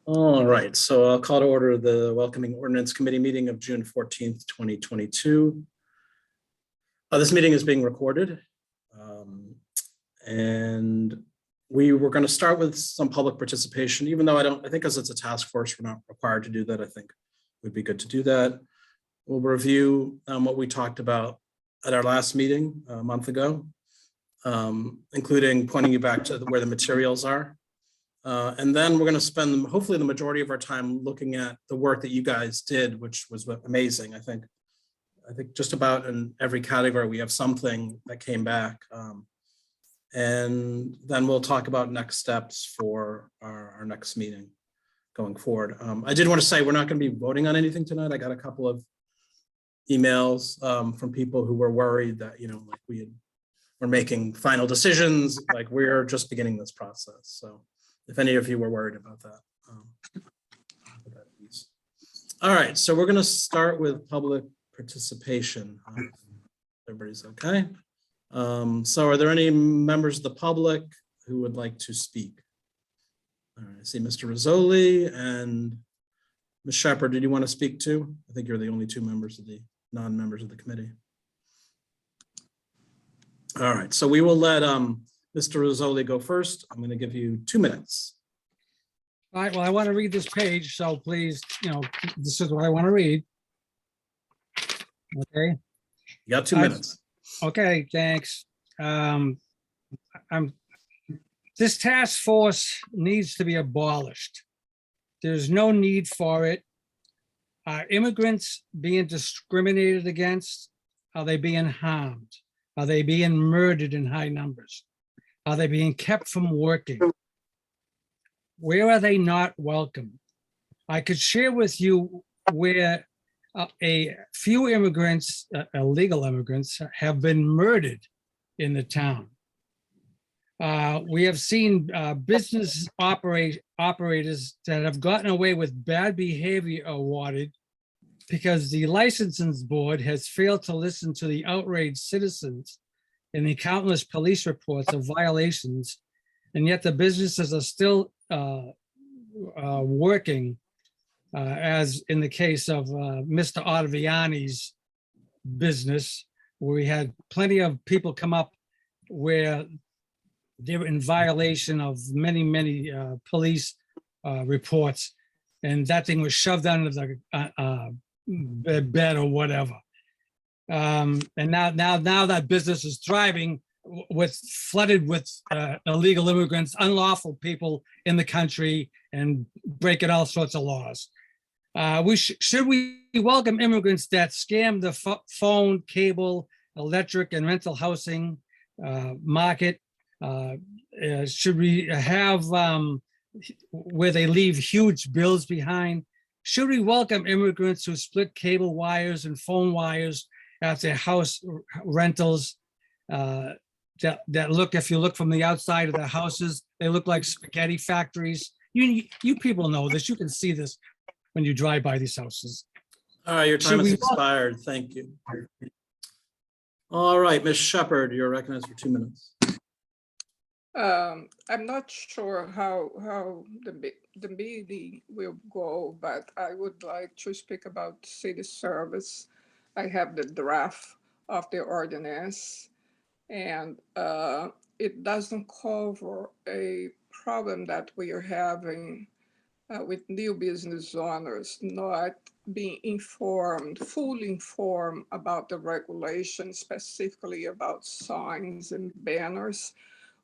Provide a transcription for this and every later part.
All right, so I'll call to order the Welcoming Ordinance Committee meeting of June 14th, 2022. This meeting is being recorded. And we were going to start with some public participation, even though I think as it's a task force, we're not required to do that. I think it would be good to do that. We'll review what we talked about at our last meeting a month ago, including pointing you back to where the materials are. And then we're going to spend hopefully the majority of our time looking at the work that you guys did, which was amazing. I think just about in every category we have something that came back. And then we'll talk about next steps for our next meeting going forward. I did want to say we're not going to be voting on anything tonight. I got a couple of emails from people who were worried that, like we're making final decisions, like we're just beginning this process. So if any of you were worried about that. All right, so we're going to start with public participation. Everybody's okay. So are there any members of the public who would like to speak? All right, I see Mr. Rizzoli and Ms. Shepherd. Did you want to speak too? I think you're the only two members of the non-members of the committee. All right, so we will let Mr. Rizzoli go first. I'm going to give you 2 minutes. All right, well, I want to read this page, so please, this is what I want to read. Okay. You got 2 minutes. Okay, thanks. This task force needs to be abolished. There's no need for it. Are immigrants being discriminated against? Are they being harmed? Are they being murdered in high numbers? Are they being kept from working? Where are they not welcome? I could share with you where a few immigrants, illegal immigrants, have been murdered in the town. We have seen business operators that have gotten away with bad behavior awarded because the licensing board has failed to listen to the outraged citizens and the countless police reports of violations, and yet the businesses are still working, as in the case of Mr. Ottaviani's business, where we had plenty of people come up where they were in violation of many police reports, and that thing was shoved under the bed or whatever. And now that business is thriving flooded with illegal immigrants, unlawful people in the country, and breaking all sorts of laws. Should we welcome immigrants that scam the phone, cable, electric, and rental housing market? Should we have where they leave huge bills behind? Should we welcome immigrants who split cable wires and phone wires at their house rentals? That look, if you look from the outside of the houses, they look like spaghetti factories. You people know this. You can see this when you drive by these houses. All right, your time has expired. Thank you. All right, Ms. Shepherd, you're recognized for 2 minutes. I'm not sure how the meeting will go, but I would like to speak about city service. I have the draft of the ordinance, and it doesn't cover a problem that we are having with new business owners not being fully informed about the regulations, specifically about signs and banners,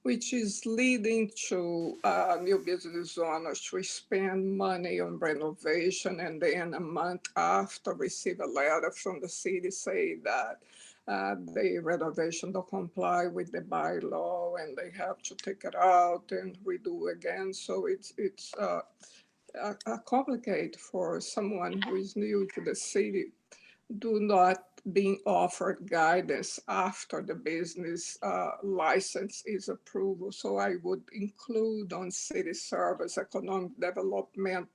which is leading to new business owners to spend money on renovation, and then a month after receive a letter from the city saying that the renovation don't comply with the bylaw and they have to take it out and redo again. So it's complicated for someone who is new to the city, do not being offered guidance after the business license is approved. So I would include on city service economic development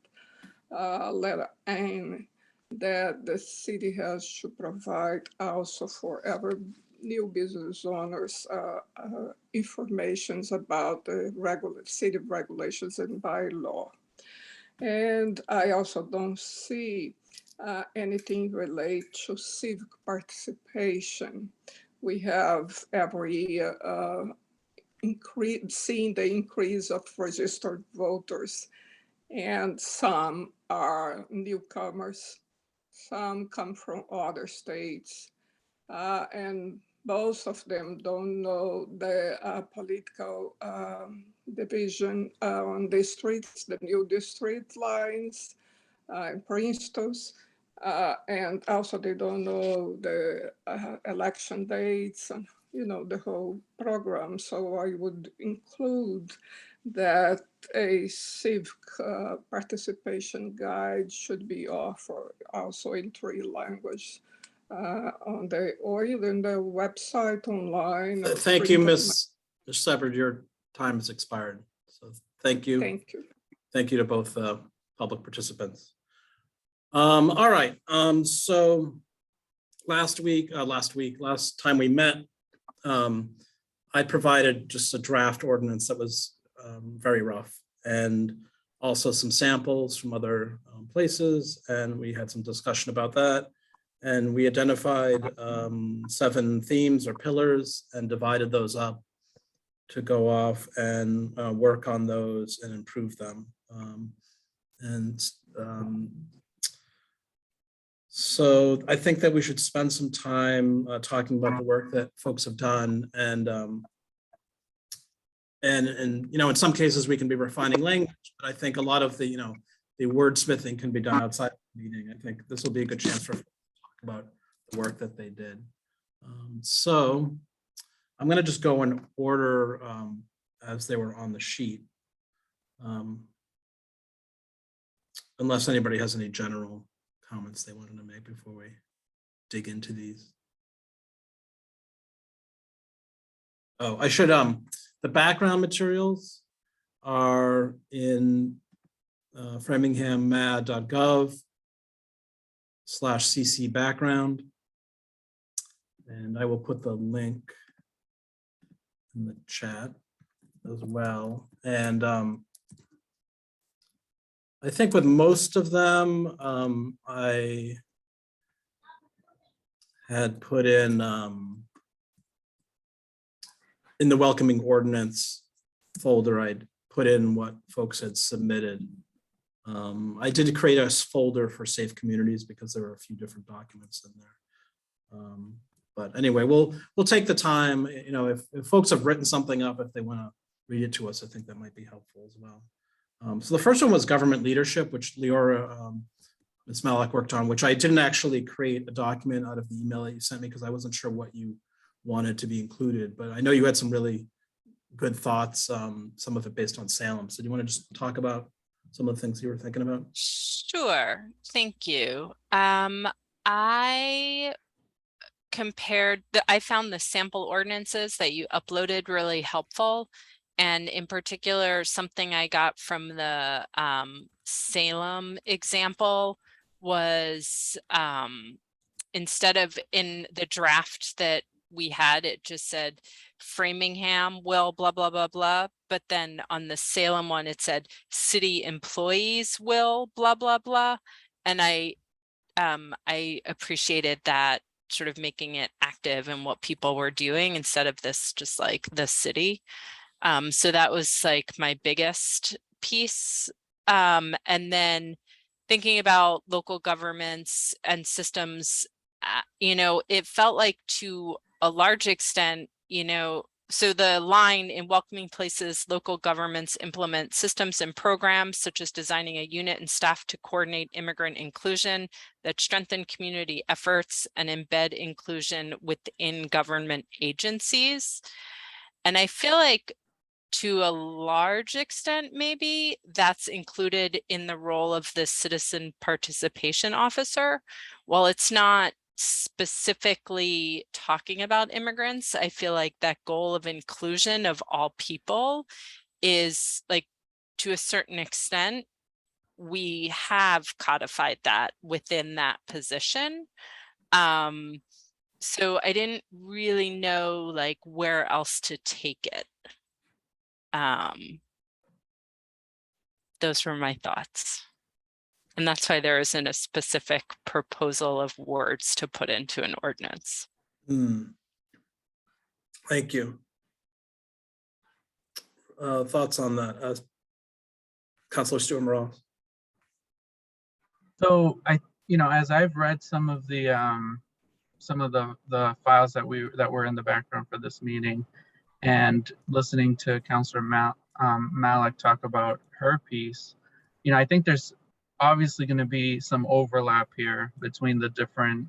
letter N that the city has to provide also for every new business owners information about the city regulations and bylaw. And I also don't see anything related to civic participation. We have every year seeing the increase of registered voters, and some are newcomers, some come from other states, and most of them don't know the political division on districts, the new district lines in Princeton's. And also they don't know the election dates and, you know, the whole program. So I would include that a civic participation guide should be offered also in 3 languages on the oil in the website online. Thank you, Ms. Shepherd. Your time has expired. So thank you. Thank you. Thank you to both public participants. All right. So last time we met, I provided just a draft ordinance that was very rough, and also some samples from other places, and we had some discussion about that. And we identified 7 themes or pillars and divided those up to go off and work on those and improve them. So I think that we should spend some time talking about the work that folks have done, and you know, in some cases we can be refining language, but I think a lot of the, you know, the wordsmithing can be done outside the meeting. I think this will be a good chance for folks to talk about the work that they did. So I'm going to just go in order as they were on the sheet, unless anybody has any general comments they wanted to make before we dig into these. Oh, I should, the background materials are in framingham.gov/cc background. And I will put the link in the chat as well. And I think with most of them, I had put in the welcoming ordinance folder, I'd put in what folks had submitted. I did create a folder for safe communities because there were a few different documents in there. But anyway, we'll take the time, you know, if folks have written something up, if they want to read it to us, I think that might be helpful as well. So the first one was government leadership, which Leora, Ms. Malek worked on, which I didn't actually create a document out of the email that you sent me because I wasn't sure what you wanted to be included, but I know you had some really good thoughts, some of it based on Salem. So do you want to just talk about some of the things you were thinking about? Sure, thank you. I found the sample ordinances that you uploaded really helpful. And in particular, something I got from the Salem example was instead of in the draft that we had, it just said Framingham will blah, blah, blah, blah. But then on the Salem one, it said city employees will blah, blah, blah. And I appreciated that, sort of making it active in what people were doing instead of this just like the city. So that was like my biggest piece. And then thinking about local governments and systems, you know, it felt like to a large extent, you know, so the line in welcoming places, local governments implement systems and programs such as designing a unit and staff to coordinate immigrant inclusion that strengthen community efforts and embed inclusion within government agencies. And I feel like to a large extent, maybe that's included in the role of the citizen participation officer. While it's not specifically talking about immigrants, I feel like that goal of inclusion of all people is, like, to a certain extent, we have codified that within that position. So I didn't really know like where else to take it. those were my thoughts. And that's why there isn't a specific proposal of words to put into an ordinance. Thank you. Thoughts on that? Councilor Stewart Morales. So as I've read some of the files that were in the background for this meeting, and listening to Councilor Malik talk about her piece, I think there's obviously going to be some overlap here between the different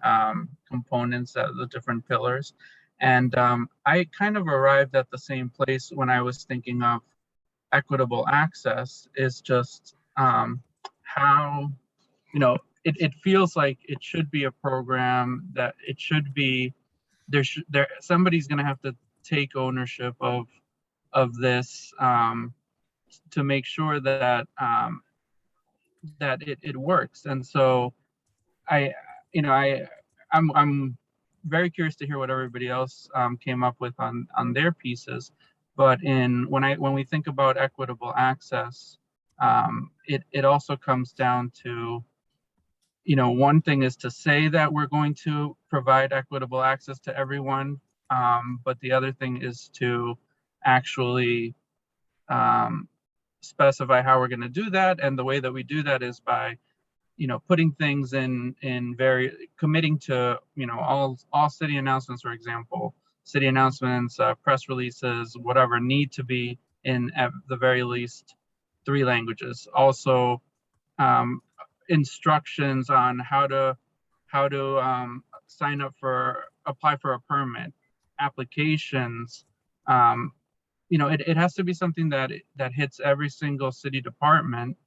components, the different pillars. And I kind of arrived at the same place when I was thinking of equitable access, is just how, it feels like it should be a program that it should be, somebody's going to have to take ownership of this to make sure that that it works. And so I'm very curious to hear what everybody else came up with on their pieces. But when we think about equitable access, it also comes down to, one thing is to say that we're going to provide equitable access to everyone, but the other thing is to actually specify how we're going to do that. And the way that we do that is by, putting things in committing to, all city announcements, for example, city announcements, press releases, whatever, need to be in at the very least 3 languages. Also, instructions on how to sign up apply for a permit, applications. It has to be something that hits every single city department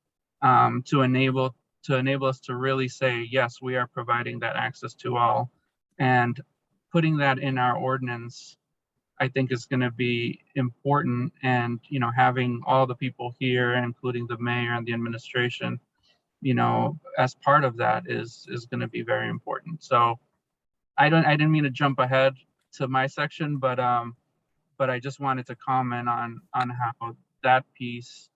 to enable us to really say, yes, we are providing that access to all. And putting that in our ordinance, I think, is going to be important. And having all the people here, including the mayor and the administration, as part of that is going to be very important. So I didn't mean to jump ahead to my section, but I just wanted to comment on how that piece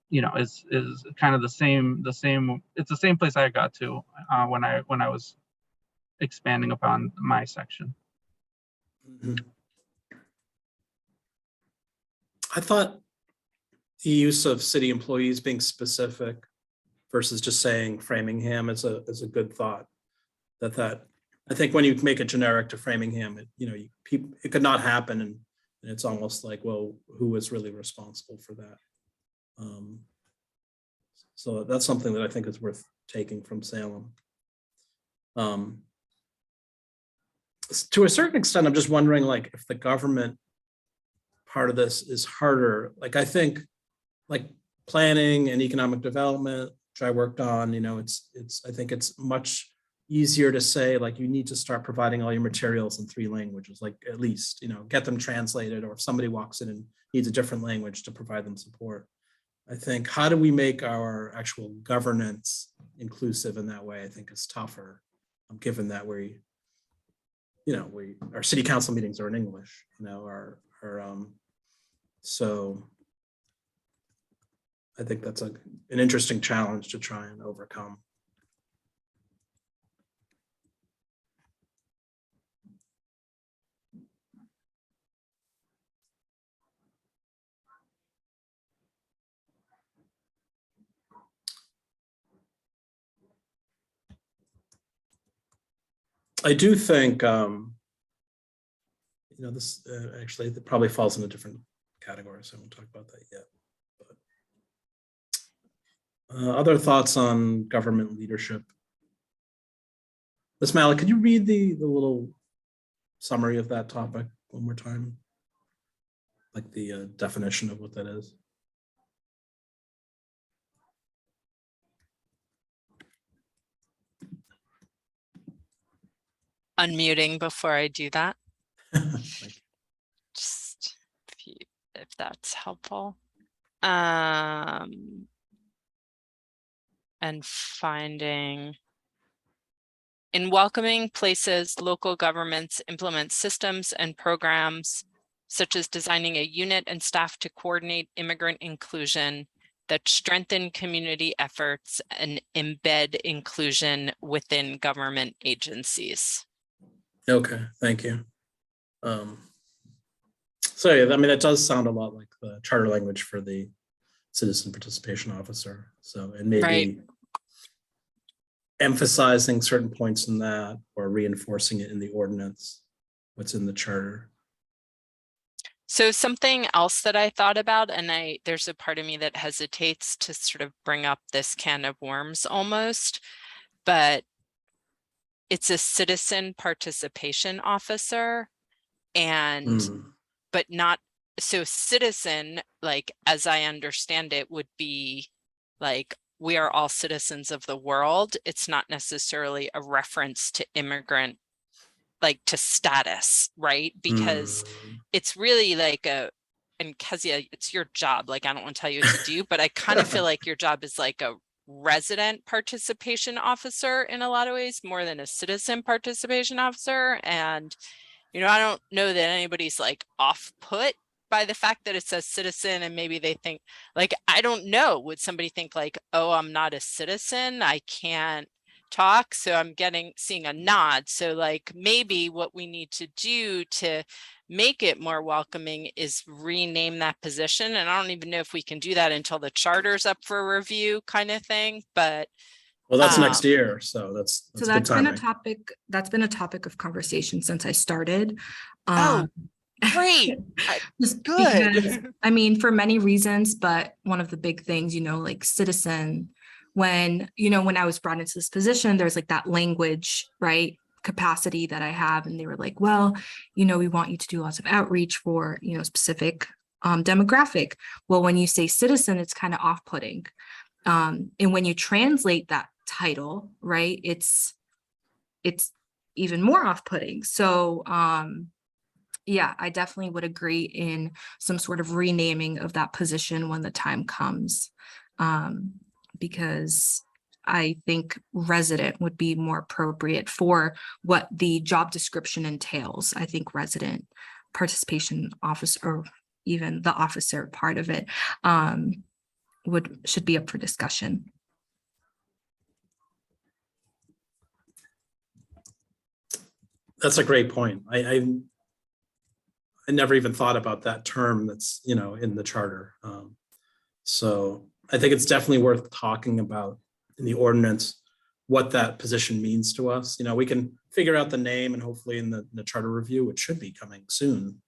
is kind of the same. It's the same place I got to when I was expanding upon my section. I thought the use of city employees being specific versus just saying Framingham is a good thought. That I think when you make it generic to Framingham, it could not happen, and it's almost like, well, who is really responsible for that? So that's something that I think is worth taking from Salem. To a certain extent, I'm just wondering, like, if the government part of this is harder. Like, I think, like, planning and economic development, which I worked on, I think it's much easier to say, like, you need to start providing all your materials in 3 languages, like, at least, get them translated, or if somebody walks in and needs a different language, to provide them support. I think, how do we make our actual governance inclusive in that way, I think is tougher, given that our city council meetings are in English, so I think that's an interesting challenge to try and overcome. I do think, this actually it probably falls in a different category, so I won't talk about that yet. But other thoughts on government leadership? Ms. Malik, could you read the little summary of that topic one more time? Like the definition of what that is. Unmuting before I do that. Just if that's helpful. And finding, in welcoming places, local governments implement systems and programs such as designing a unit and staff to coordinate immigrant inclusion that strengthen community efforts and embed inclusion within government agencies. Okay, thank you. So yeah, I mean, it does sound a lot like the charter language for the citizen participation officer. So it may Right. be emphasizing certain points in that or reinforcing it in the ordinance, what's in the charter. So something else that I thought about, and there's a part of me that hesitates to sort of bring up this can of worms almost, but it's a citizen participation officer, and Mm, but not so citizen, like as I understand it, would be like we are all citizens of the world. It's not necessarily a reference to immigrant, like to status, right? Because mm. it's really like and Kezia, it's your job. Like, I don't want to tell you what to do, but I kind of feel like your job is like a resident participation officer in a lot of ways, more than a citizen participation officer. And, I don't know that anybody's like off put by the fact that it says citizen, and maybe they think like, I don't know, would somebody think like, oh, I'm not a citizen, I can't talk? So I'm seeing a nod. So like maybe what we need to do to make it more welcoming is rename that position. And I don't even know if we can do that until the charter's up for review kind of thing, but Well, that's next year, so that's So good that's been a timing. topic of conversation since I started. Oh, great. Just Good. because, I mean, for many reasons, but one of the big things, like citizen, when I was brought into this position, there's like that language, right, capacity that I have. And they were like, well, we want you to do lots of outreach for, specific demographic. Well, when you say citizen, it's kind of off-putting. And when you translate that title, right, it's even more off-putting. So yeah, I definitely would agree in some sort of renaming of that position when the time comes, because I think resident would be more appropriate for what the job description entails. I think resident participation officer, or even the officer part of it, should be up for discussion. That's a great point. I never even thought about that term that's, in the charter. So I think it's definitely worth talking about in the ordinance, what that position means to us. We can figure out the name, and hopefully in the charter review, which should be coming soon,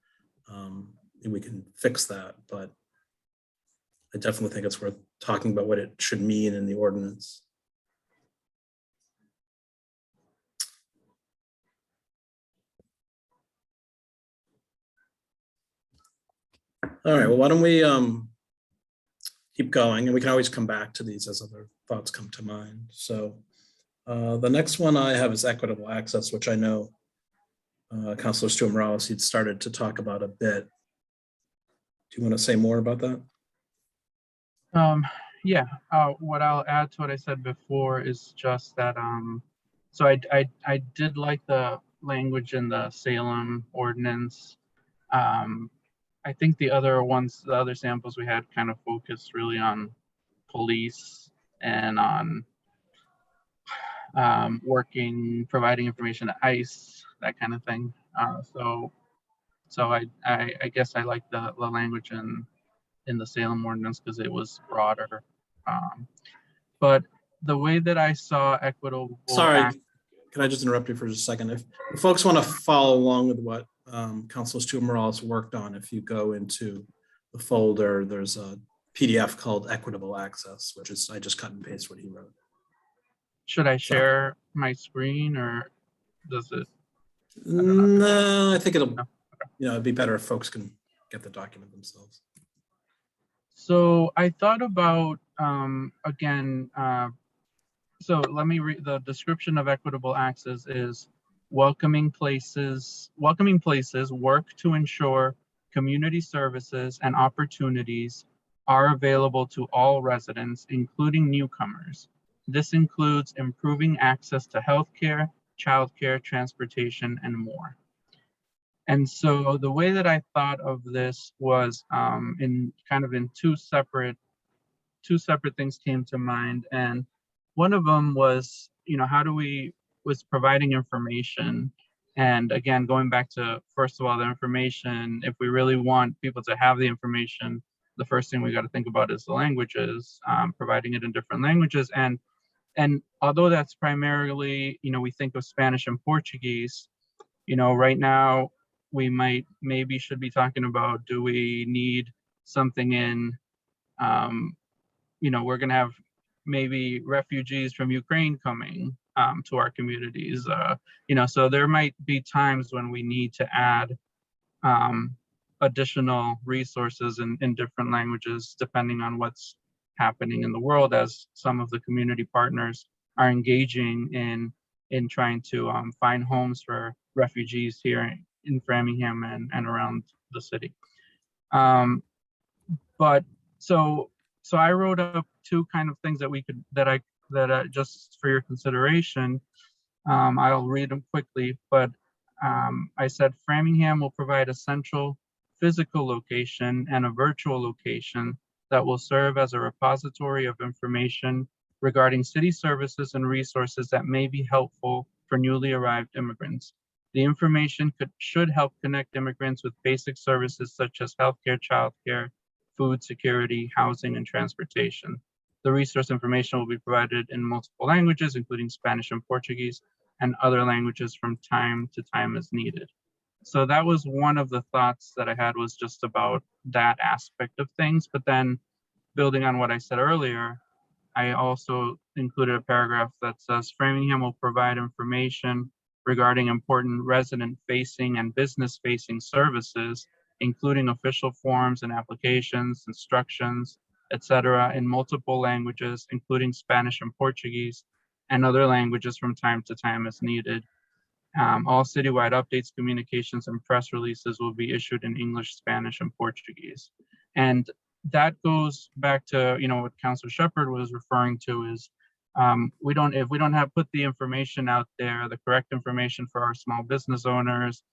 we can fix that. But I definitely think it's worth talking about what it should mean in the ordinance. All right, well, why don't we keep going, and we can always come back to these as other thoughts come to mind. So the next one I have is equitable access, which I know Councilor Stewart Morales, he'd started to talk about a bit. Do you want to say more about that? Yeah, what I'll add to what I said before is just that, so I did like the language in the Salem ordinance. I think the other samples we had kind of focused really on police and on providing information to ICE, that kind of thing. So I guess I like the language in the Salem ordinance because it was broader. But the way that I saw equitable. Sorry, can I just interrupt you for just a second? If folks want to follow along with what Councilor Stewart Morales worked on, if you go into the folder, there's a PDF called Equitable Access, which is, I just cut and paste what he wrote. Should I share my screen, or does it? No, I think it'll, it'd be better if folks can get the document themselves. So I thought about, again, so let me read. The description of equitable access is welcoming places work to ensure community services and opportunities are available to all residents, including newcomers. This includes improving access to healthcare, childcare, transportation, and more. And so the way that I thought of this was in two separate two separate things came to mind, and one of them was, was providing information. And again, going back to, first of all, the information, if we really want people to have the information, the first thing we got to think about is the languages, providing it in different languages. And although that's primarily, we think of Spanish and Portuguese, right now we maybe should be talking about, do we need something in, we're going to have maybe refugees from Ukraine coming to our communities, so there might be times when we need to add additional resources in different languages, depending on what's happening in the world, as some of the community partners are engaging in trying to find homes for refugees here in Framingham and around the city. But so I wrote up two kind of things that we could, that just for your consideration. I'll read them quickly, but I said Framingham will provide a central physical location and a virtual location that will serve as a repository of information regarding city services and resources that may be helpful for newly arrived immigrants. The information should help connect immigrants with basic services such as healthcare, childcare, food security, housing, and transportation. The resource information will be provided in multiple languages, including Spanish and Portuguese, and other languages from time to time as needed. So that was one of the thoughts that I had, was just about that aspect of things. But then building on what I said earlier, I also included a paragraph that says Framingham will provide information regarding important resident-facing and business-facing services, including official forms and applications, instructions, etc., in multiple languages, including Spanish and Portuguese, and other languages from time to time as needed. All citywide updates, communications, and press releases will be issued in English, Spanish, and Portuguese. And that goes back to, what Councilor Shepherd was referring to, is if we don't have put the information out there, the correct information for our small business owners,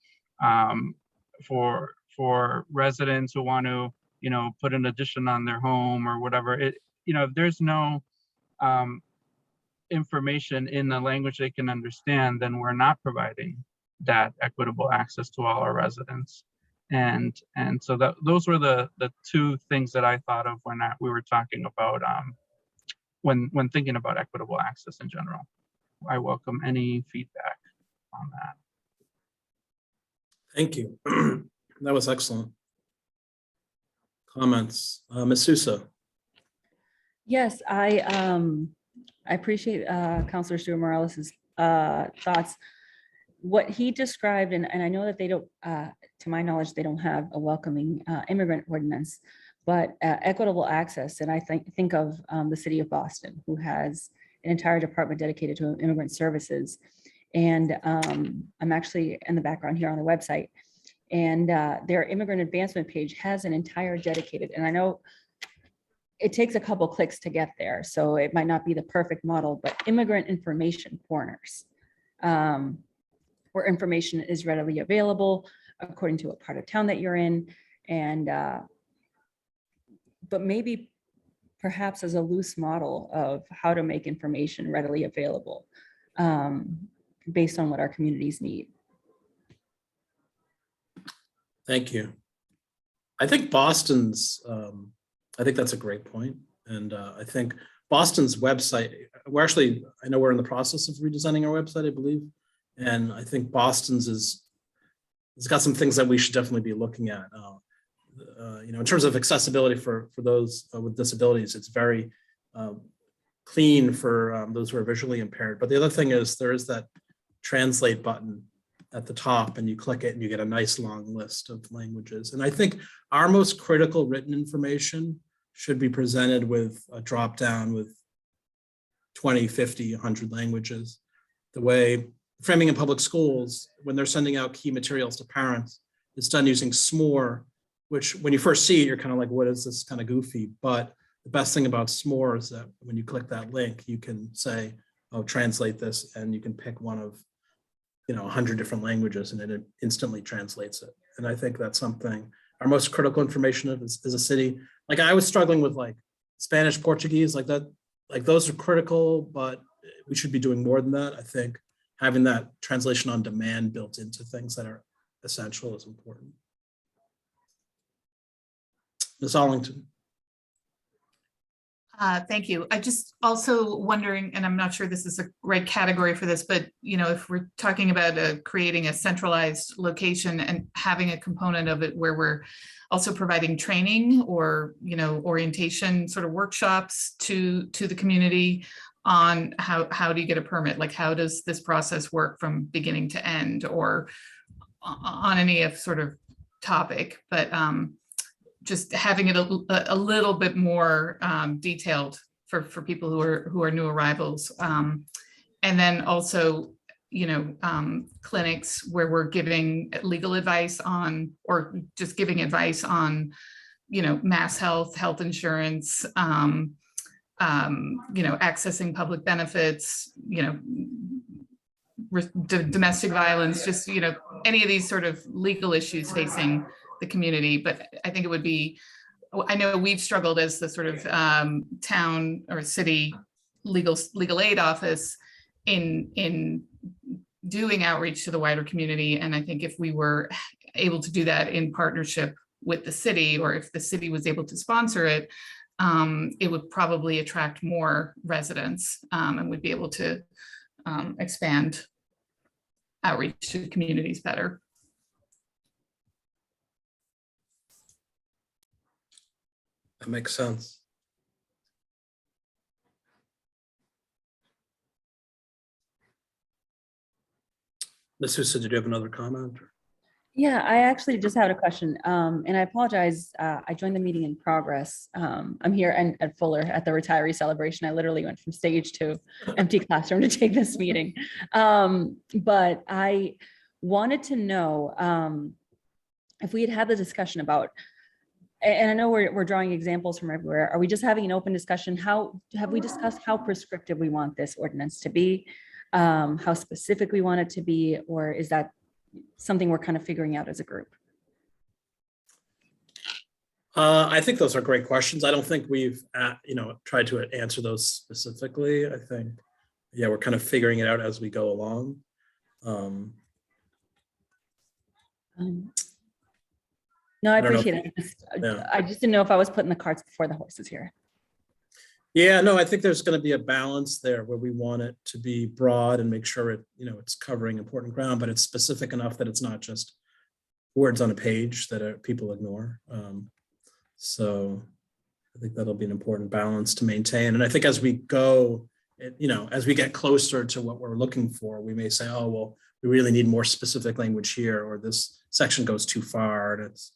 for residents who want to, put an addition on their home or whatever, if there's no information in the language they can understand, then we're not providing that equitable access to all our residents. And so those were the two things that I thought of when we were talking about when thinking about equitable access in general. I welcome any feedback on that. Thank you. That was excellent. Comments, Ms. Sousa. Yes, I appreciate Councilor Stewart Morales' thoughts. What he described, and I know that they don't, to my knowledge, they don't have a welcoming immigrant ordinance, but equitable access. And I think of the city of Boston, who has an entire department dedicated to immigrant services. And I'm actually in the background here on the website, and their immigrant advancement page has an entire dedicated, and I know it takes a couple clicks to get there, so it might not be the perfect model, but immigrant information corners, where information is readily available according to what part of town that you're in, and but maybe perhaps as a loose model of how to make information readily available based on what our communities need. Thank you. I think Boston's, I think that's a great point. And I think Boston's website, I know we're in the process of redesigning our website, I believe. And I think Boston's it's got some things that we should definitely be looking at. In terms of accessibility for those with disabilities, it's very clean for those who are visually impaired. But the other thing is there is that translate button at the top, and you click it and you get a nice long list of languages. And I think our most critical written information should be presented with a drop down with 20, 50, 100 languages. The way Framingham Public Schools, when they're sending out key materials to parents, it's done using SMORE, which when you first see it, you're kind of like, what is this, kind of goofy? But the best thing about SMORE is that when you click that link, you can say, oh, translate this, and you can pick one of 100 different languages, and it instantly translates it. And I think that's something, our most critical information is a city. Like I was struggling with like Spanish, Portuguese, like that, like those are critical, but we should be doing more than that. I think having that translation on demand built into things that are essential is important. Ms. Arlington. Thank you. I just also wondering, and I'm not sure this is a right category for this, but if we're talking about creating a centralized location and having a component of it where we're also providing training or orientation sort of workshops to the community on how do you get a permit? Like, how does this process work from beginning to end, or on any sort of topic, but just having it a little bit more detailed for people who are new arrivals. And then also, clinics where we're giving legal advice on, or just giving advice on, mass health insurance, accessing public benefits, domestic violence, just, any of these sort of legal issues facing the community. But I think it would be, I know we've struggled as the sort of town or city legal aid office in doing outreach to the wider community. And I think if we were able to do that in partnership with the city, or if the city was able to sponsor it, it would probably attract more residents, and would be able to expand outreach to communities better. That makes sense. Ms. Sousa, did you have another comment? Yeah, I actually just had a question, and I apologize. I joined the meeting in progress. I'm here at Fuller at the retiree celebration. I literally went from stage to empty classroom to take this meeting. But I wanted to know if we had had the discussion about, and I know we're drawing examples from everywhere. Are we just having an open discussion? How have we discussed how prescriptive we want this ordinance to be? How specific we want it to be, or is that something we're kind of figuring out as a group? I think those are great questions. I don't think we've, tried to answer those specifically. I think, yeah, we're kind of figuring it out as we go along. No, I I don't know if appreciate it. yeah. I just didn't know if I was putting the carts before the horses here. Yeah, no, I think there's going to be a balance there where we want it to be broad and make sure it, it's covering important ground, but it's specific enough that it's not just words on a page that people ignore. So I think that'll be an important balance to maintain. And I think as we go, as we get closer to what we're looking for, we may say, oh, well, we really need more specific language here, or this section goes too far, and it's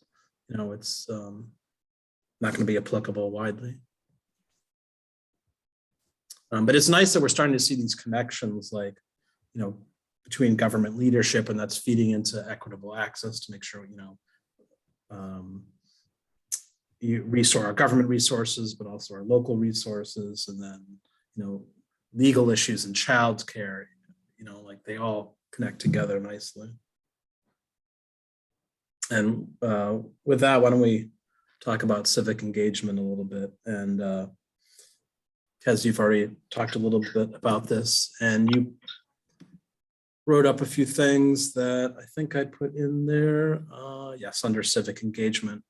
not going to be applicable widely. But it's nice that we're starting to see these connections, like, between government leadership, and that's feeding into equitable access to make sure, you restore our government resources, but also our local resources, and then, legal issues and childcare, like they all connect together nicely. And with that, why don't we talk about civic engagement a little bit? And Kez, you've already talked a little bit about this, and you wrote up a few things that I think I put in there. Yes, under civic engagement.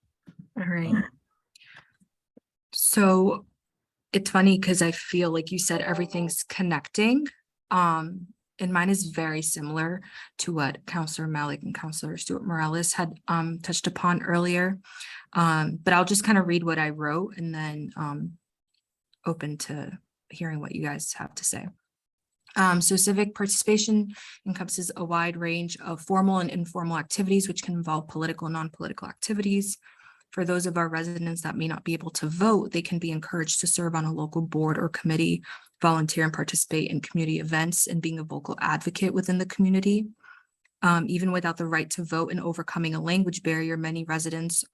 All right. So it's funny because I feel like you said everything's connecting. And mine is very similar to what Councillor Malik and Councillor Stewart Morales had touched upon earlier. But I'll just kind of read what I wrote, and then open to hearing what you guys have to say. So civic participation encompasses a wide range of formal and informal activities, which can involve political and non-political activities. For those of our residents that may not be able to vote, they can be encouraged to serve on a local board or committee, volunteer and participate in community events, and being a vocal advocate within the community. Even without the right to vote and overcoming a language barrier, many residents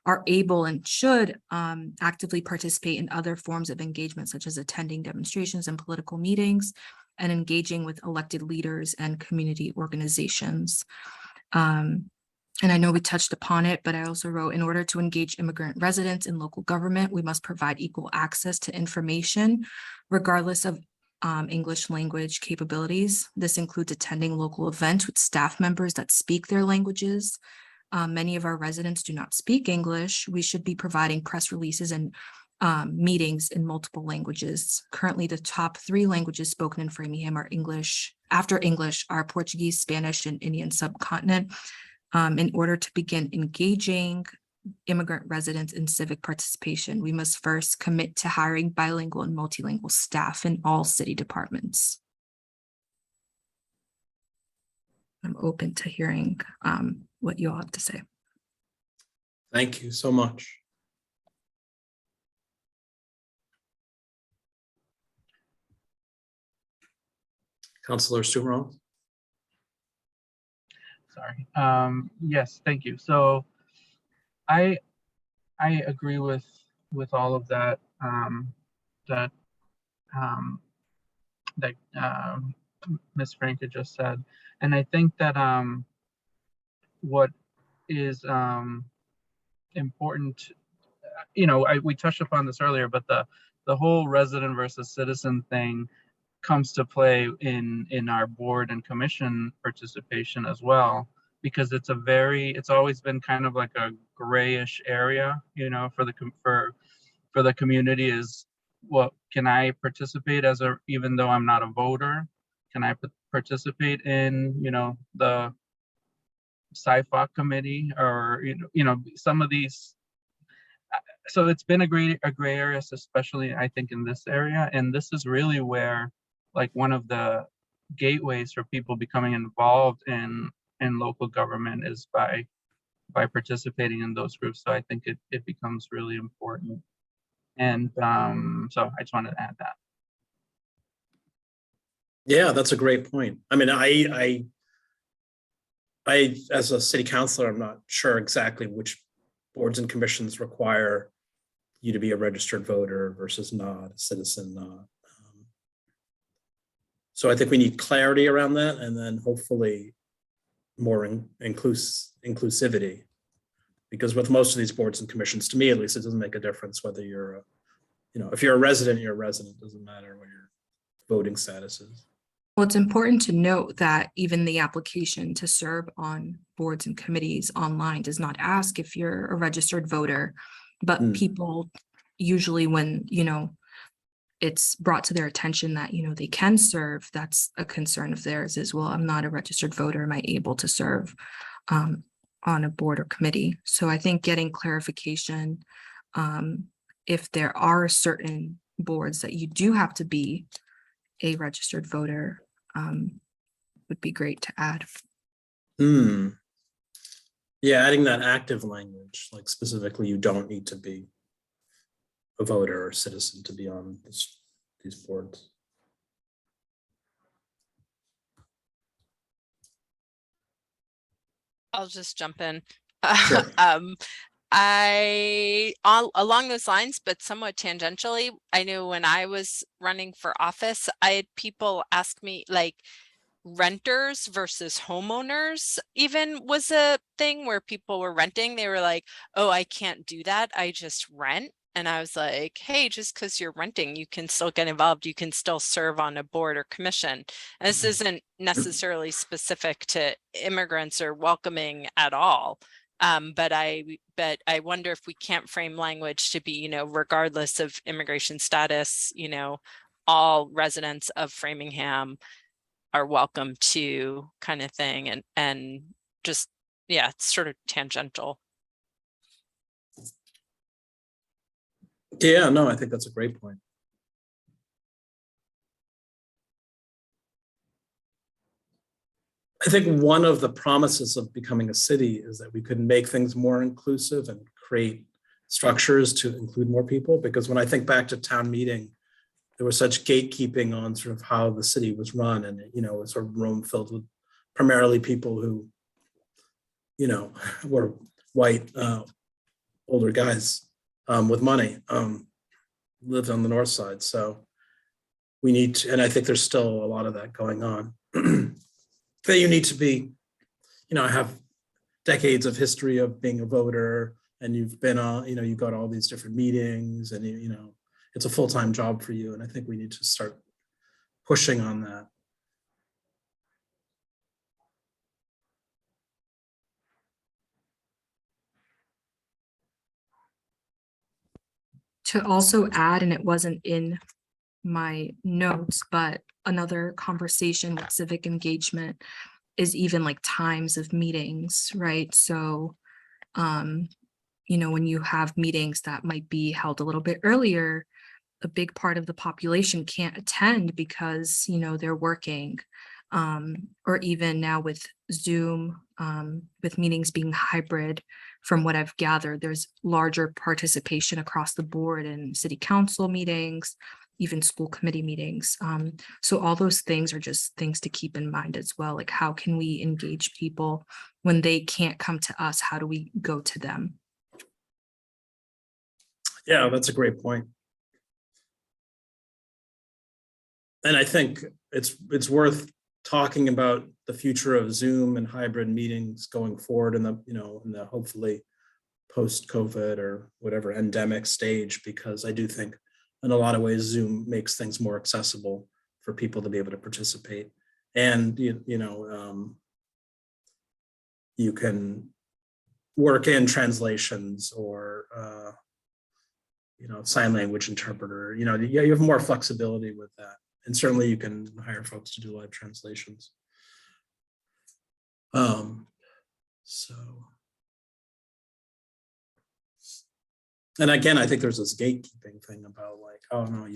are able and should actively participate in other forms of engagement, such as attending demonstrations and political meetings, and engaging with elected leaders and community organizations. And I know we touched upon it, but I also wrote, in order to engage immigrant residents in local government, we must provide equal access to information regardless of English language capabilities. This includes attending local events with staff members that speak their languages. Many of our residents do not speak English. We should be providing press releases and meetings in multiple languages. Currently, the top 3 languages spoken in Framingham are English. After English are Portuguese, Spanish, and Indian subcontinent. In order to begin engaging immigrant residents in civic participation, we must first commit to hiring bilingual and multilingual staff in all city departments. I'm open to hearing what you all have to say. Thank you so much. Councilor Stumer. Sorry. Yes, thank you. So I agree with all of that that Ms. Franca just said, and I think that what is important, we touched upon this earlier, but the whole resident versus citizen thing comes to play in our board and commission participation as well, because it's always been kind of like a grayish area, for the community is, well, can I participate even though I'm not a voter? Can I participate in, the SIFOC committee, or, some of these. So it's been a gray area, especially I think in this area. And this is really where, like, one of the gateways for people becoming involved in local government is by participating in those groups. So I think it becomes really important. And so I just wanted to add that. Yeah, that's a great point. I mean, I as a city councilor, I'm not sure exactly which boards and commissions require you to be a registered voter versus not, a citizen not. So I think we need clarity around that, and then hopefully more inclusivity. Because with most of these boards and commissions, to me at least, it doesn't make a difference whether you're, if you're a resident, you're a resident. It doesn't matter what your voting status is. Well, it's important to note that even the application to serve on boards and committees online does not ask if you're a registered voter, but people usually, when, it's brought to their attention that, they can serve, that's a concern of theirs is, well, I'm not a registered voter. Am I able to serve on a board or committee? So I think getting clarification, if there are certain boards that you do have to be a registered voter, would be great to add. Yeah, adding that active language, like specifically, you don't need to be a voter or citizen to be on these boards. I'll just jump in. Sure. Along those lines, but somewhat tangentially, I knew when I was running for office, I had people ask me, like, renters versus homeowners even was a thing where people were renting. They were like, oh, I can't do that, I just rent. And I was like, hey, just because you're renting, you can still get involved. You can still serve on a board or commission. And this isn't necessarily specific to immigrants or welcoming at all. But I wonder if we can't frame language to be, regardless of immigration status, all residents of Framingham are welcome to, kind of thing. And just, yeah, it's sort of tangential. Yeah, no, I think that's a great point. I think one of the promises of becoming a city is that we could make things more inclusive and create structures to include more people. Because when I think back to town meeting, there was such gatekeeping on sort of how the city was run, and it was a room filled with primarily people who, were white, older guys with money, lived on the north side. So we need to, and I think there's still a lot of that going on. That you need to be, have decades of history of being a voter, and you've been you go to all these different meetings, and it's a full-time job for you. And I think we need to start pushing on that. To also add, and it wasn't in my notes, but another conversation with civic engagement is even like times of meetings, right? So, when you have meetings that might be held a little bit earlier, a big part of the population can't attend because, they're working. Or even now with Zoom, with meetings being hybrid, from what I've gathered, there's larger participation across the board in city council meetings, even school committee meetings. So all those things are just things to keep in mind as well. Like, how can we engage people when they can't come to us? How do we go to them? Yeah, that's a great point. And I think it's worth talking about the future of Zoom and hybrid meetings going forward in the hopefully post-COVID or whatever endemic stage, because I do think in a lot of ways Zoom makes things more accessible for people to be able to participate. And you can work in translations or sign language interpreter. You have more flexibility with that. And certainly you can hire folks to do live translations. And again, I think there's this gatekeeping thing about like, oh no,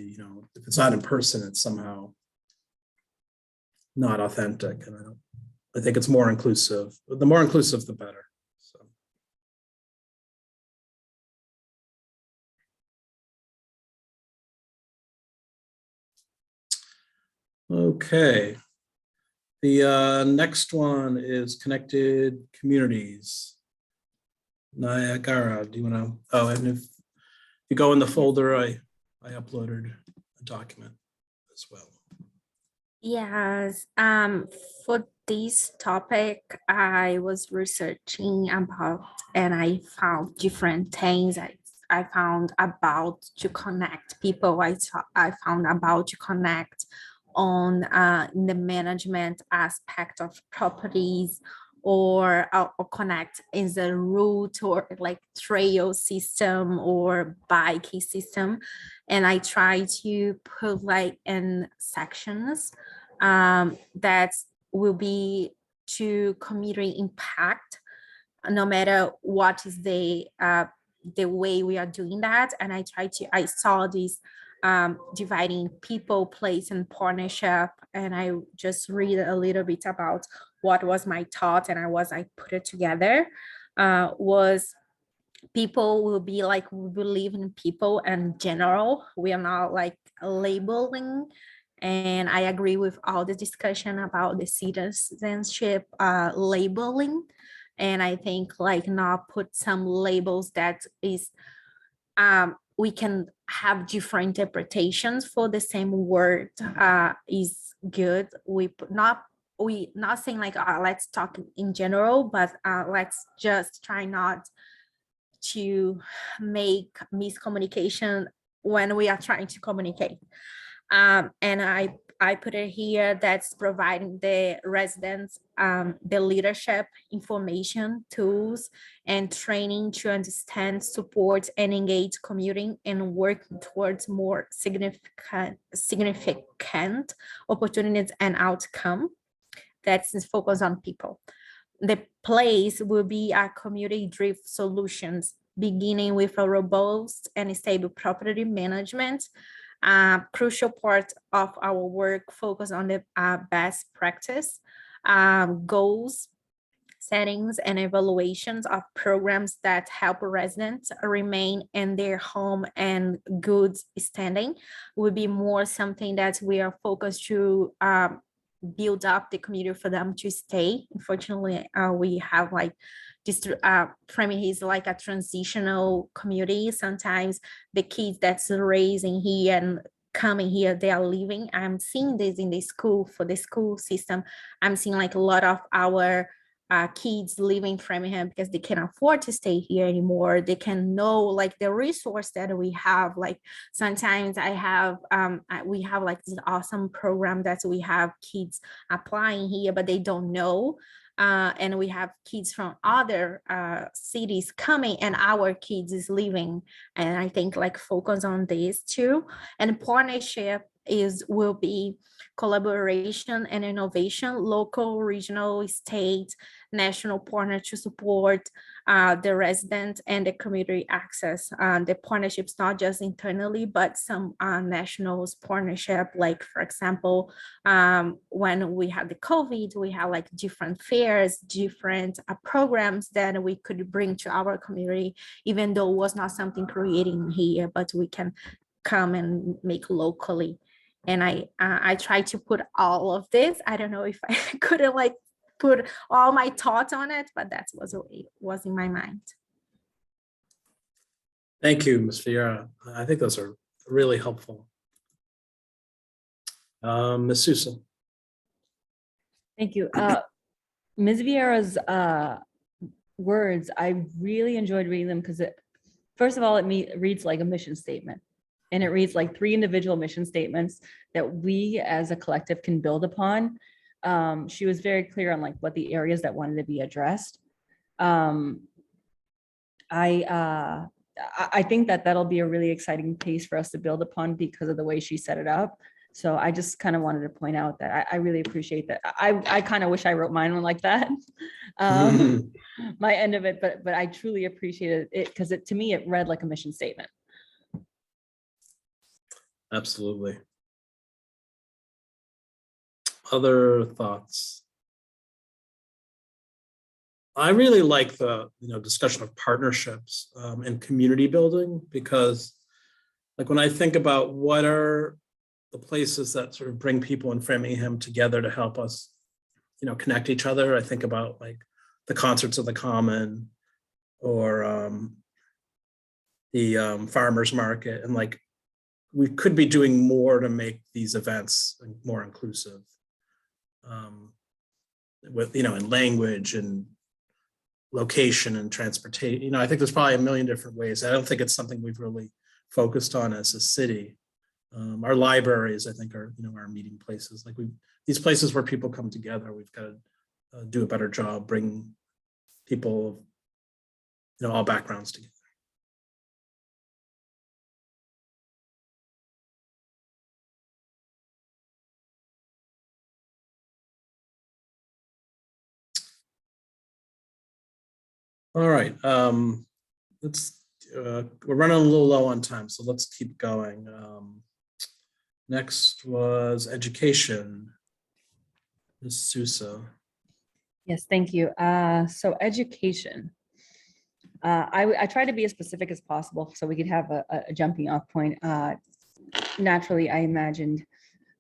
if it's not in person, it's somehow not authentic. And I think it's more inclusive. The more inclusive, the better. So. Okay. The next one is connected communities. Niagara, do you want to? Oh, and if you go in the folder, I uploaded a document as well. Yes, for this topic, I was researching about, and I found different things. I found about to connect people. I found about to connect on the management aspect of properties, or connect in the route or like trail system or bike system. And I try to put like in sections that will be to community impact, no matter what is the way we are doing that. And I saw this dividing people, place, and partnership. And I just read a little bit about what was my thought, and I put it together. Was people will be like, we believe in people in general. We are not like labeling. And I agree with all the discussion about the citizenship labeling. And I think like not put some labels that is we can have different interpretations for the same word is good. We not saying like let's talk in general, but let's just try not to make miscommunication when we are trying to communicate. And I put it here, that's providing the residents the leadership, information, tools, and training to understand, support, and engage commuting and working towards more significant opportunities and outcome. That's focused on people. The place will be a community-driven solutions, beginning with a robust and stable property management. Crucial part of our work focus on the best practice, goals, settings, and evaluations of programs that help residents remain in their home and good standing. Will be more something that we are focused to build up the community for them to stay. Unfortunately, we have like this Framingham is like a transitional community. Sometimes the kids that's raising here and coming here, they are leaving. I'm seeing this in the school, for the school system. I'm seeing like a lot of our kids living in Framingham because they can't afford to stay here anymore. They can know like the resource that we have. Like sometimes we have like this awesome program that we have kids applying here, but they don't know. And we have kids from other cities coming, and our kids is leaving. And I think like focus on this too. And partnership will be collaboration and innovation, local, regional, state, national partner to support the resident and the community access. The partnerships not just internally, but some national partnership. Like for example, when we had the COVID, we had like different fairs, different programs that we could bring to our community, even though it was not something creating here, but we can come and make locally. And I tried to put all of this. I don't know if I couldn't like put all my thoughts on it, but that was in my mind. Thank you, Ms. Vieira. I think those are really helpful. Ms. Sousa. Thank you. Ms. Vieira's words, I really enjoyed reading them because first of all, it reads like a mission statement. And it reads like 3 individual mission statements that we as a collective can build upon. She was very clear on like what the areas that wanted to be addressed. I think that that'll be a really exciting piece for us to build upon because of the way she set it up. So I just kind of wanted to point out that I really appreciate that. I kind of wish I wrote mine one like that, my end of it, but I truly appreciated it because to me, it read like a mission statement. Absolutely. Other thoughts? I really like the discussion of partnerships and community building, because like when I think about what are the places that sort of bring people in Framingham together to help us connect each other, I think about like the concerts of the Common or the farmers market, and like we could be doing more to make these events more inclusive with, in language and location and transportation. I think there's probably a million different ways. I don't think it's something we've really focused on as a city. Our libraries, I think, are, our meeting places. Like these places where people come together, we've got to do a better job, bring people of, all backgrounds together. All right, we're running a little low on time, so let's keep going. Next was education. Ms. Sousa. Yes, thank you. So education. I try to be as specific as possible so we could have a jumping off point. Naturally, I imagined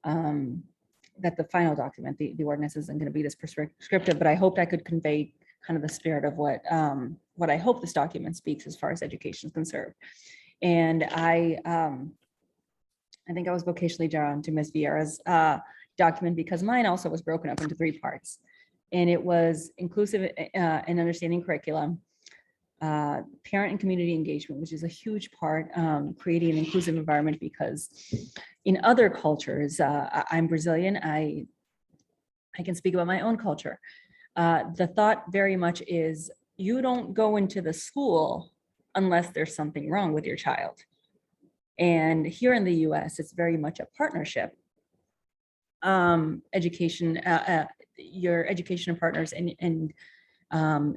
that the final document, the ordinance, isn't going to be this prescriptive, but I hoped I could convey kind of the spirit of what I hope this document speaks as far as education is concerned. And I think I was vocationally drawn to Ms. Vieira's document because mine also was broken up into 3 parts. And it was inclusive and understanding curriculum, parent and community engagement, which is a huge part, creating an inclusive environment, because in other cultures, I'm Brazilian, I can speak about my own culture. The thought very much is you don't go into the school unless there's something wrong with your child. And here in the US, it's very much a partnership. Education, your education partners and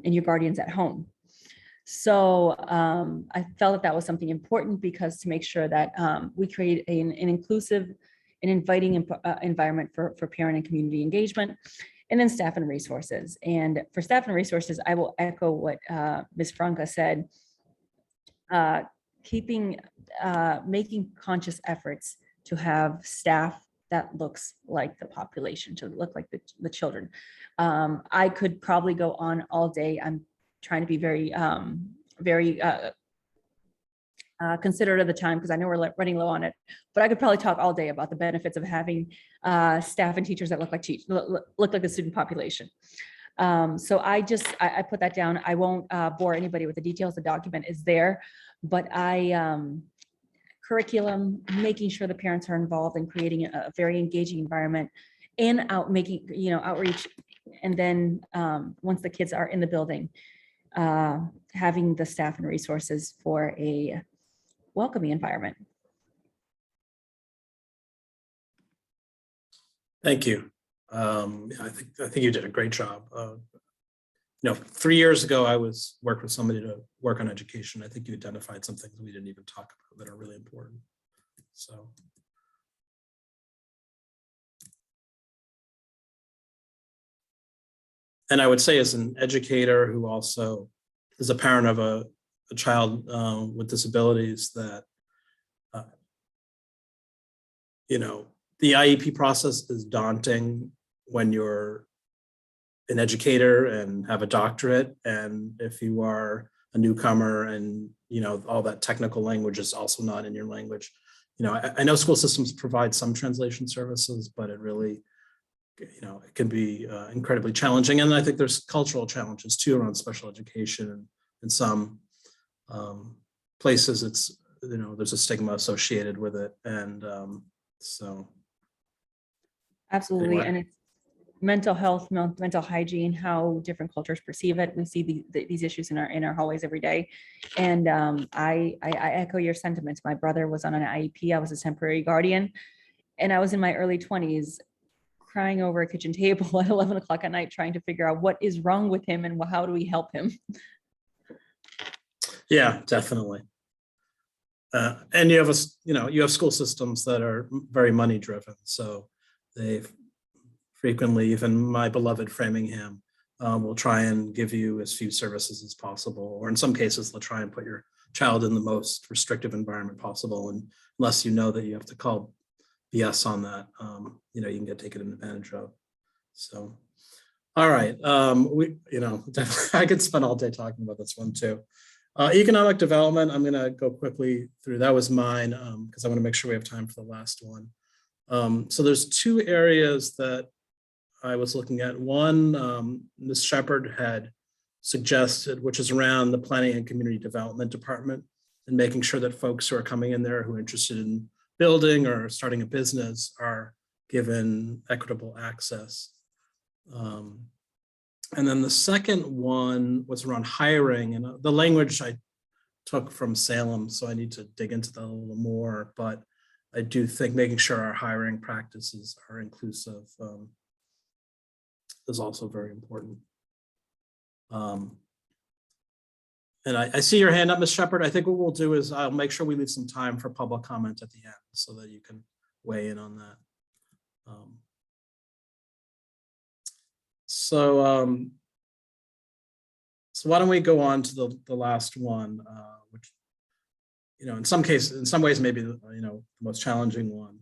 your guardians at home. So I felt that was something important, because to make sure that we create an inclusive and inviting environment for parent and community engagement, and then staff and resources. And for staff and resources, I will echo what Ms. Franca said, making conscious efforts to have staff that looks like the population, to look like the children. I could probably go on all day. I'm trying to be very considerate of the time, because I know we're running low on it, but I could probably talk all day about the benefits of having staff and teachers that look like the student population. So I put that down. I won't bore anybody with the details. The document is there, but curriculum, making sure the parents are involved in creating a very engaging environment and making, outreach. And then once the kids are in the building, having the staff and resources for a welcoming environment. Thank you. I think you did a great job. 3 years ago, I worked with somebody to work on education. I think you identified some things we didn't even talk about that are really important. So. And I would say, as an educator who also is a parent of a child with disabilities, that the IEP process is daunting when you're an educator and have a doctorate, and if you are a newcomer and all that technical language is also not in your language. I know school systems provide some translation services, but it really, it can be incredibly challenging. And I think there's cultural challenges too around special education, and in some places it's, there's a stigma associated with it. And so. Absolutely. Anyway. And it's mental health, mental hygiene, how different cultures perceive it. We see these issues in our hallways every day. And I echo your sentiments. My brother was on an IEP. I was a temporary guardian, and I was in my early 20s crying over a kitchen table at 11 o'clock at night, trying to figure out what is wrong with him and how do we help him. Yeah, definitely. And you have school systems that are very money driven. So they frequently, even my beloved Framingham, will try and give you as few services as possible, or in some cases, they'll try and put your child in the most restrictive environment possible. And unless you know that you have to call BS on that, you can get taken advantage of. So, all right, definitely, I could spend all day talking about this one too. Economic development, I'm going to go quickly through. That was mine because I want to make sure we have time for the last one. So there's two areas that I was looking at. One, Ms. Shepherd had suggested, which is around the Planning and Community Development Department, and making sure that folks who are coming in there who are interested in building or starting a business are given equitable access. And then the second one was around hiring, and the language I took from Salem, so I need to dig into that a little more, but I do think making sure our hiring practices are inclusive is also very important. And I see your hand up, Ms. Shepherd. I think what we'll do is I'll make sure we leave some time for public comment at the end so that you can weigh in on that. So why don't we go on to the last one, which, in some ways, maybe the most challenging one.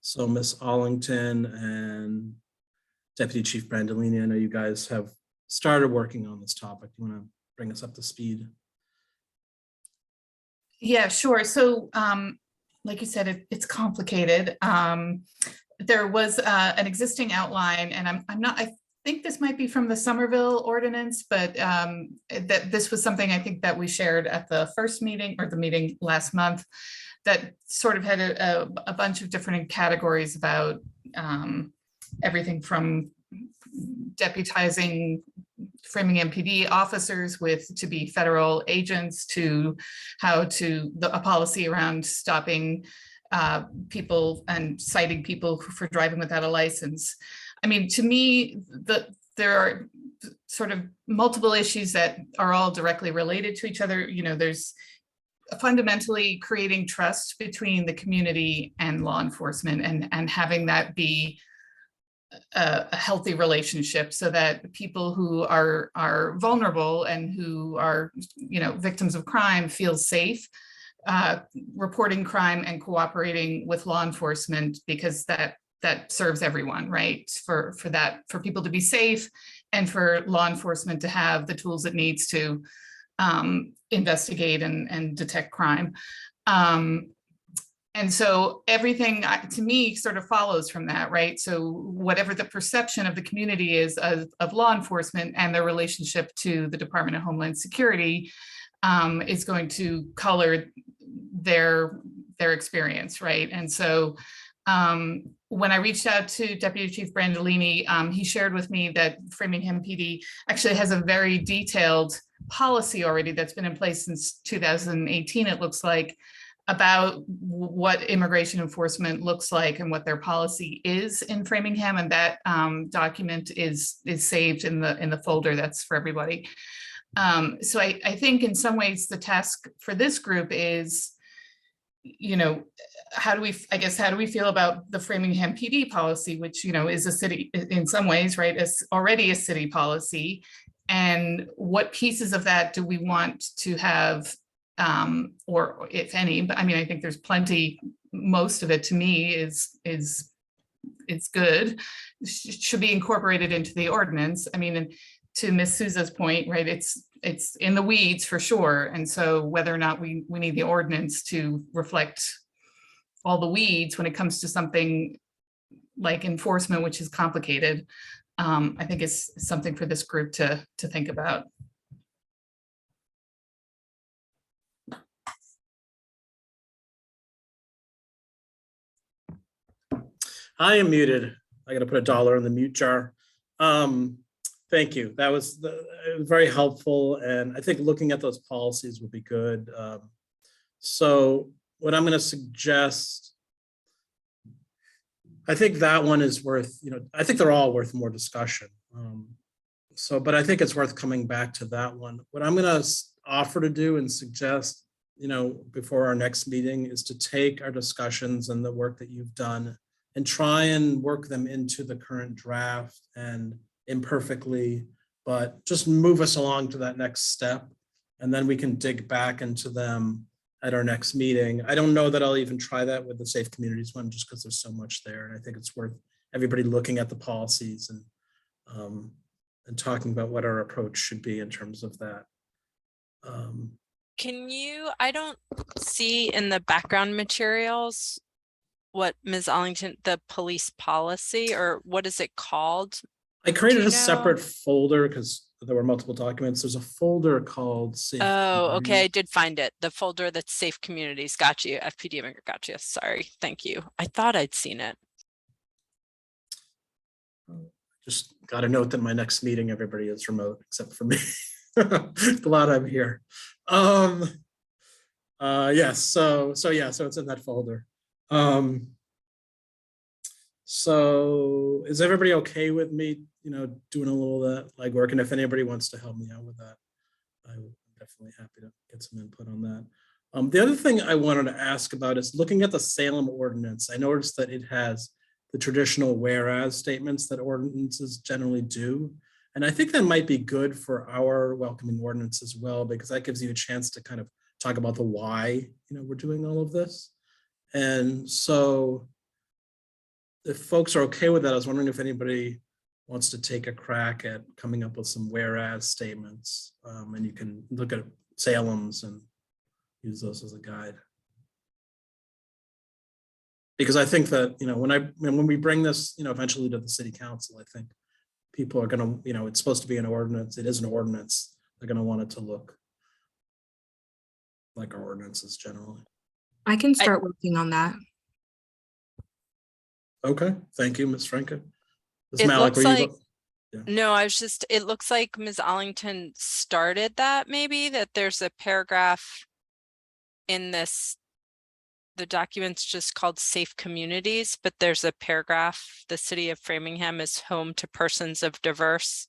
So Ms. Allington and Deputy Chief Brandolini, I know you guys have started working on this topic. You want to bring us up to speed? Yeah, sure. So like you said, it's complicated. There was an existing outline, and I think this might be from the Somerville ordinance, but that this was something I think that we shared at the first meeting or the meeting last month, that sort of had a bunch of different categories about everything from deputizing Framingham PD officers to be federal agents, to a policy around stopping people and citing people for driving without a license. I mean, to me, there are sort of multiple issues that are all directly related to each other. There's fundamentally creating trust between the community and law enforcement, and having that be a healthy relationship, so that people who are vulnerable and who are victims of crime feel safe reporting crime and cooperating with law enforcement, because that serves everyone, right? For people to be safe, and for law enforcement to have the tools it needs to investigate and detect crime. And so everything to me sort of follows from that, right? So whatever the perception of the community is of law enforcement and their relationship to the Department of Homeland Security is going to color their experience, right? And so when I reached out to Deputy Chief Brandolini, he shared with me that Framingham PD actually has a very detailed policy already that's been in place since 2018, it looks like, about what immigration enforcement looks like and what their policy is in Framingham. And that document is saved in the folder that's for everybody. So I think in some ways the task for this group is, how do we feel about the Framingham PD policy, which, is a city in some ways, right, is already a city policy, and what pieces of that do we want to have, or if any, but I mean, I think there's plenty, most of it to me is good, should be incorporated into the ordinance. I mean, and to Ms. Souza's point, right, it's in the weeds for sure. And so whether or not we need the ordinance to reflect all the weeds when it comes to something like enforcement, which is complicated, I think is something for this group to think about. I am muted. I got to put $1 in the mute jar. Thank you. That was very helpful. And I think looking at those policies would be good. So what I'm going to suggest, I think that one is worth, I think they're all worth more discussion. But I think it's worth coming back to that one. What I'm going to offer to do and suggest, before our next meeting, is to take our discussions and the work that you've done and try and work them into the current draft, and imperfectly, but just move us along to that next step. And then we can dig back into them at our next meeting. I don't know that I'll even try that with the Safe Communities one, just because there's so much there. And I think it's worth everybody looking at the policies and talking about what our approach should be in terms of that. I don't see in the background materials what Ms. Allington, the police policy, or what is it called? I created a separate folder because there were multiple documents. There's a folder called Safe Oh, okay. I Communities. did find it. The folder that's Safe Communities. Got you. FPD Immigrant. Got you. Sorry. Thank you. I thought I'd seen it. Just got a note that my next meeting, everybody is remote except for me. Glad I'm here. Yes. So it's in that folder. So is everybody okay with me, doing a little of that legwork? And if anybody wants to help me out with that, I'm definitely happy to get some input on that. The other thing I wanted to ask about is looking at the Salem ordinance. I noticed that it has the traditional whereas statements that ordinances generally do. And I think that might be good for our welcoming ordinance as well, because that gives you a chance to kind of talk about the why, we're doing all of this. And so if folks are okay with that, I was wondering if anybody wants to take a crack at coming up with some whereas statements, and you can look at Salem's and use those as a guide. Because I think that, when we bring this, eventually to the city council, I think people are going to, it's supposed to be an ordinance. It is an ordinance. They're going to want it to look like our ordinances generally. I can start working on that. Okay, thank you, Ms. Franca. Ms. It Malik, looks were you like, no, it looks like Ms. Allington started that, maybe, that there's a paragraph in the document's just called Safe Communities, but there's a paragraph, the city of Framingham is home to persons of diverse.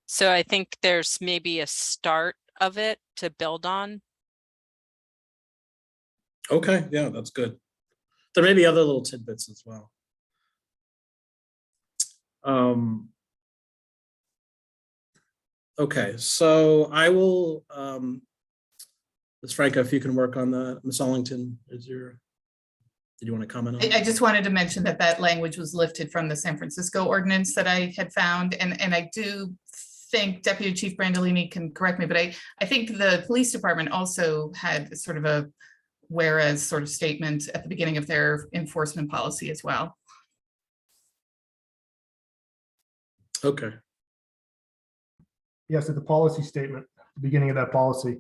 So I think there's maybe a start of it to build on. Okay, yeah, that's good. There may be other little tidbits as well. Okay, so I will, Ms. Franca, if you can work on that. Ms. Allington, did you want to comment on? I just wanted to mention that language was lifted from the San Francisco ordinance that I had found. And I do think Deputy Chief Brandolini can correct me, but I think the police department also had sort of whereas sort of statement at the beginning of their enforcement policy as well. Okay. Yes, at the policy statement, the beginning of that policy.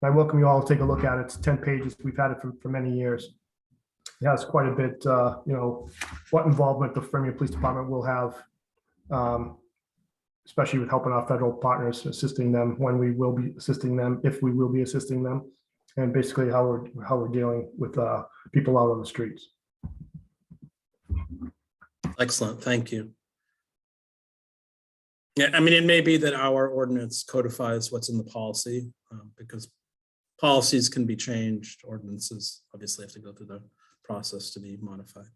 I welcome you all to take a look at it. It's 10 pages. We've had it for many years. It has quite a bit, what involvement the Framingham Police Department will have, especially with helping our federal partners, assisting them when we will be assisting them, if we will be assisting them, and basically how we're dealing with people out on the streets. Excellent. Thank you. Yeah, I mean, it may be that our ordinance codifies what's in the policy, because policies can be changed. Ordinances obviously have to go through the process to be modified.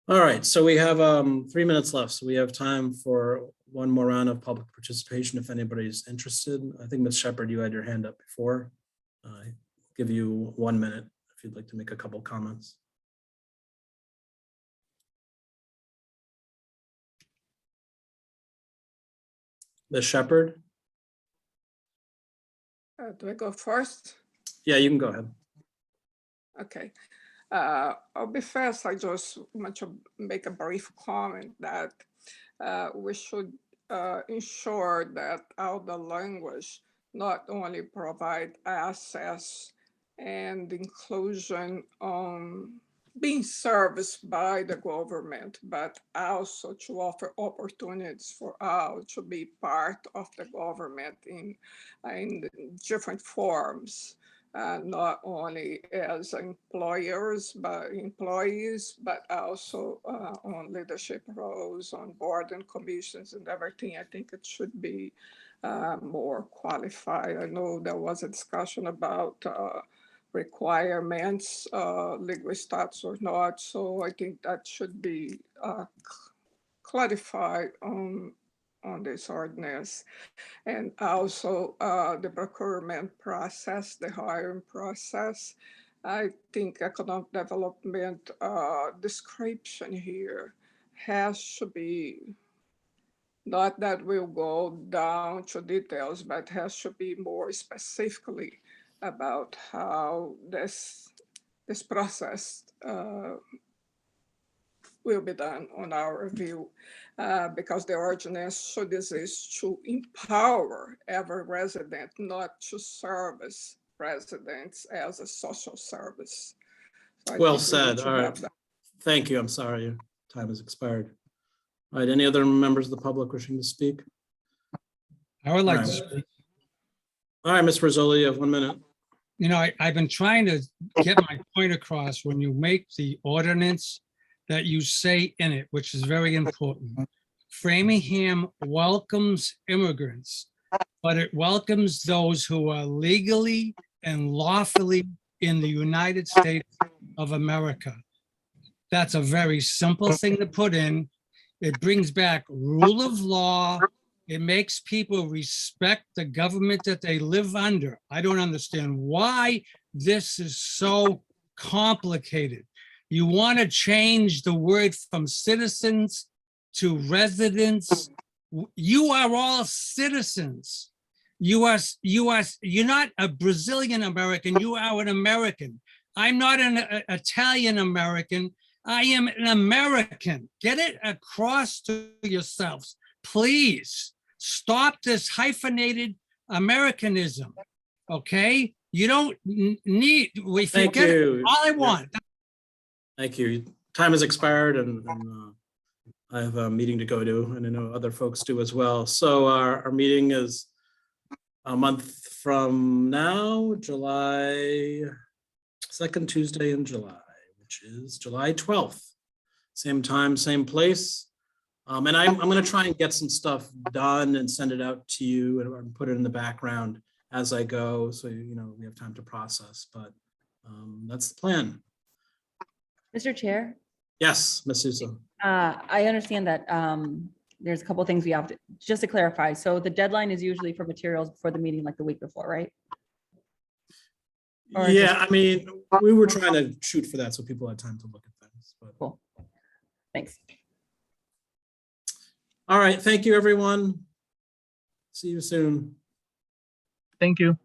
All right, so we have 3 minutes left, so we have time for one more round of public participation if anybody's interested. I think Ms. Shepherd, you had your hand up before. I give you 1 minute if you'd like to make a couple comments. Ms. Shepherd? Do I go first? Yeah, you can go ahead. Okay. I'll be fast. I just want to make a brief comment that we should ensure that all the language not only provide access and inclusion on being serviced by the government, but also to offer opportunities for all to be part of the government in different forms. Not only as employers, but employees, but also on leadership roles, on board and commissions and everything. I think it should be more qualified. I know there was a discussion about requirements, legal status or not. So I think that should be clarified on this ordinance. And also the procurement process, the hiring process. I think economic development description here has to be, not that we'll go down to details, but has to be more specifically about how this process will be done on our view, because the ordinance should exist to empower every resident, not to service residents as a social service. So I Well think we need said. to All right. have that. Thank you. I'm sorry, your time has expired. All right, any other members of the public wishing to speak? I would like to All right. speak. All right, Ms. Rizzoli, you have 1 minute. You know, I've been trying to get my point across when you make the ordinance that you say in it, which is very important. Framingham welcomes immigrants, but it welcomes those who are legally and lawfully in the United States of America. That's a very simple thing to put in. It brings back rule of law. It makes people respect the government that they live under. I don't understand why this is so complicated. You want to change the word from citizens to residents. You are all citizens. You're not a Brazilian American, you are an American. I'm not an Italian American. I am an American. Get it across to yourselves. Please stop this hyphenated Americanism. Okay? You don't need, if you Thank get it, you. all I Yeah. want. Thank you. Time has expired and I have a meeting to go to, and I know other folks do as well. So our meeting is a month from now, July, second Tuesday in July, which is July 12th. Same time, same place. And I'm going to try and get some stuff done and send it out to you and put it in the background as I go. So, you know, we have time to process, but that's the plan. Mr. Chair, Yes, Ms. Sousa. I understand that there's a couple of things we have to, just to clarify. So the deadline is usually for materials before the meeting, like the week before, right? Or Yeah, just- I mean, we were trying to shoot for that so people had time to look at things. But Cool. Thanks. all right, thank you, everyone. See you soon. Thank you.